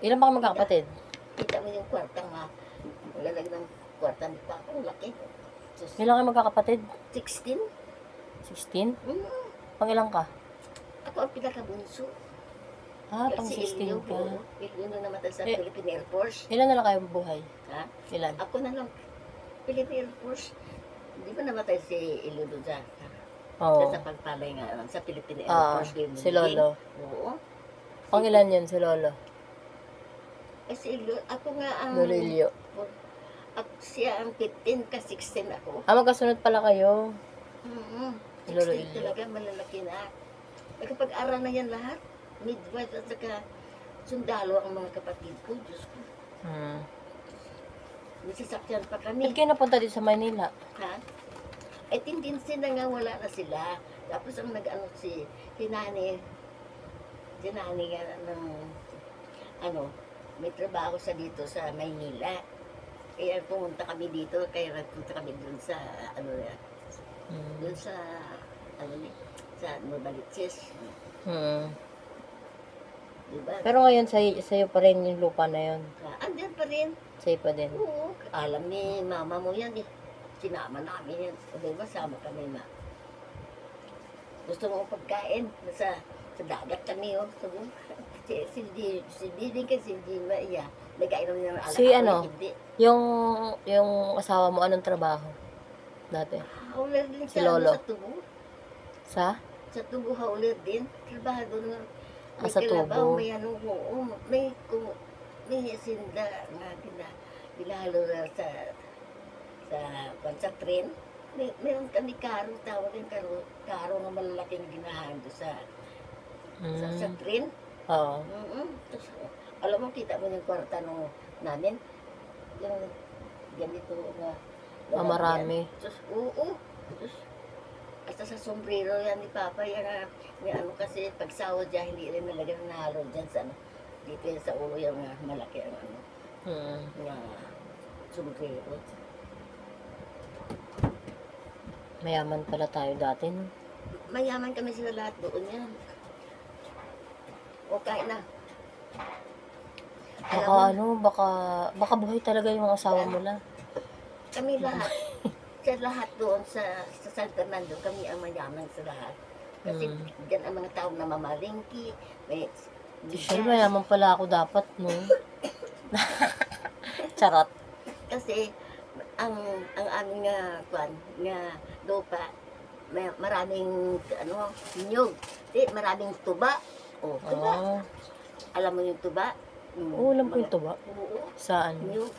Ilan ba kayo magkakapatid? Kita mo yung kwarta nga. Lalag ng kwarta ni Papa. Ang laki. Ilan kayo magkakapatid? 16? 16? Mm. Pang ilang ka? Ako ang pinakabunso. Pang 16 ka. Ilyo na namatay sa Eh, Philippine Air Force. Ilan na lang kayo buhay? Ha? Ilan? Ako na lang. Philippine Air Force. Di ba namatay si Ilyo doon Oo. sa pagpalay nga sa Philippine Air Force. Si Lolo. Oo. Pang ilan yun si Lolo? Si Ilyo, ako nga ang... Lolilyo. Siya ang 15 ka 16 ako. Magkasunod pala kayo. Lolo Ilyo. Talaga malalaki na. Nagkapag-aral na yan lahat. Midwife at saka sundalo ang mga kapatid ko. Diyos ko. Nisasakyan pa kami. Ba't kayo napunta dito sa Manila? Ha? Eh, tendency na nga wala na sila. Tapos ang nag-ano si Nani nga ng may trabaho sa dito sa Maynila. Kaya pumunta kami dito, kaya nagpunta kami dun sa dun sa sa Novaliches. Diba? Pero ngayon sa'yo pa rin yung lupa na yun. Andyan pa rin. Sa'yo pa din. Oo. Alam ni mama mo yan eh. Sinama namin yan. O diba, sama kami na. Gusto mo pagkain? Sa dagat kami oh. Si Diding kasi hindi ba iya. Nagkainom niya ng alak. Si yung asawa mo, anong trabaho? Dati? Hauler din Si Lolo. Sa tubo. Sa? Sa tubo hauler din. Trabaho doon. May Sa kalabaw, tubo. may may sinda nga ginahalo na sa tren. Meron kami karo, tawag yung karo na malalaking ginahalo sa tren. Oo. Tapos, alam mo, kita mo yung kwarta namin. Yung ganito na Marami. Tapos, oo. Tapos, hasta sa sombrero yan ni Papa. Yan kasi pag sahod dyan, hindi rin nalagyan na halo dyan sa dito yan sa ulo yung malaki ang na sombrero. Mayaman pala tayo dati. No? Mayaman kami sila lahat doon yan. Okay na. Baka buhay talaga yung mga asawa mo lang. Kami lahat. Sa lahat doon sa San Fernando, kami ang mayaman sa lahat. Kasi dyan ang mga tao na mamalingki, may Siyempre, mayaman pala ako dapat, no? Charot. Kasi, ang aming nga lupa, maraming, nyug. Maraming tuba. Tuba. Alam mo yung tuba? Oo, alam ko yung tuba. Oo. Saan? Nyug.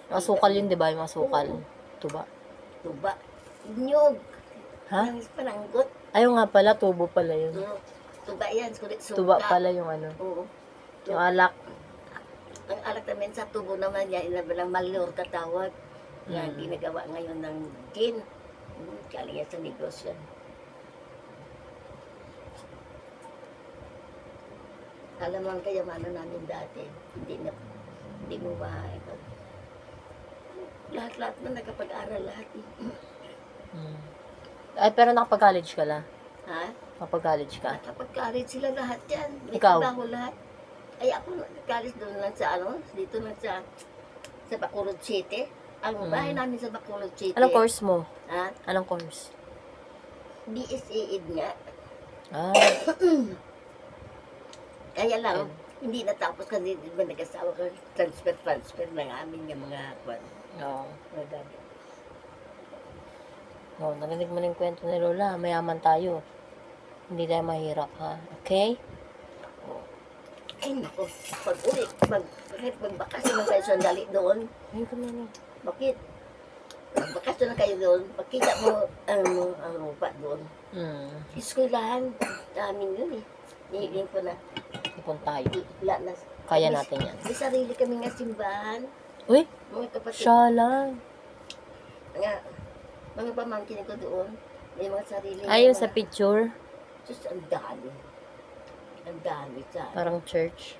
Asukal yun, di ba? Yung asukal. Tuba. Tuba. Nyug. Ha? Pananggot. Ayaw nga pala, tubo pala yun. Tuba yan. Suka. Tuba pala yung Oo. yung alak. Ang alak namin sa tubo naman yan, inabalang malyor katawag. Yan, ginagawa ngayon ng gin. Galing yan sa negosyo. Alam mo ang kayamanan namin dati. Hindi mo ba ito? Lahat na nakapag-aral lahat. Ay, pero nakapag-college ka la? Ha? Nakapag-college ka? Nakapag-college sila lahat yan. May Ikaw? trabaho lahat. Ay, ako nag-college doon lang sa dito lang sa Bacolod City. Ang bahay namin sa Bacolod City. Anong course mo? Ha? Anong course? BSA Ed nga. Kaya lang, hindi natapos kasi di ba nag-asawa ko, transfer ng amin yung mga Oo. mga gamit. Narinig mo na yung kwento ni Lola. Mayaman tayo. Hindi tayo mahirap, ha? Okay? Ay, naku. Pag-uwi, kahit magbakasyon na kayo sandali doon. Ayun ka na. Bakit? Magbakasyon na kayo doon. Pagkita mo ang lupa doon. Eskwelahan. Namin yun eh. Nihiling ko na. Ipon tayo. Wala na. Kaya natin yan. May sarili kami nga simbahan. Uy! Mga kapatid. Siya lang. Mga pamangkin ko doon. May mga sarili. Ayun sa picture. Just ang dami. Ang dami sa. Parang church.